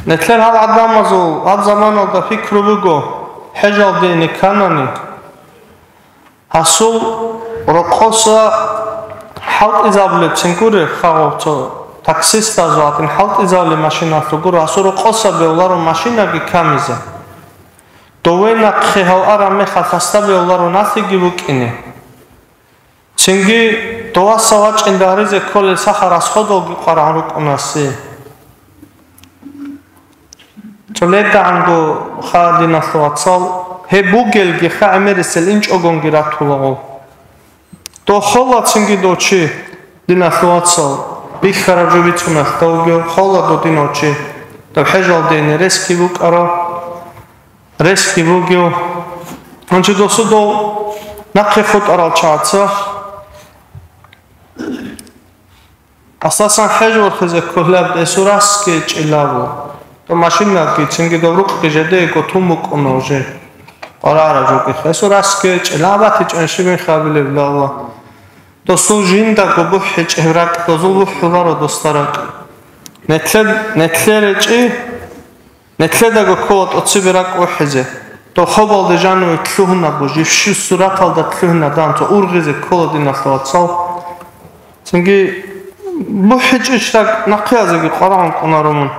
نتلر هل عدامازو هل زمان دا فکر بگو حجال دین کنانی هسو رقصا حلق ازابلی چنگوری خواهو تو تاکسیست ازواتین حلق ازابلی ماشینات رو گرو هسو رقصا به اولارو ماشیناگی کمیزه دوی نقخی هل آرامی خلقستا به اولارو نتیگی بکنی چنگی دوا سواج انداریز کل سخر از خودوگی قرآن رو کناسی چلیتا عنگو خواه دینا سواتسال هی بوگلگی خواه امیرسل اینچ اگونگی راتولغو دو خولا چنگی دو چی دینا سواتسال بیخ خراجو بیتونست دوگیو خولا دو دینا چی دو حجال دینی رسکی بوگ ارا رسکی بوگیو انچه دوستو دو نقی خود ارال چاعتسا اساسا حجور خزه کلاب دیسو راسکی چیلاو تو ماشین نگی چنگی دو روک گجده کو تو مکنوژه قراره جو که خیسو راسکی چیلاواتی چنشی بین خابیلی بلاوا دوستو جینده کو بوحی چهرک دوزو بوحی رو دوستارک نتلر چی؟ نتلر دگو کود اتصی برک اوحیزه تو خوب آلده جانو اتلوه نبو جیفشی صورت آلده اتلوه ندان تو ارغیزه کود این اختواتسال چنگی بوحی چیشتک نقیازه که قرآن کنارمون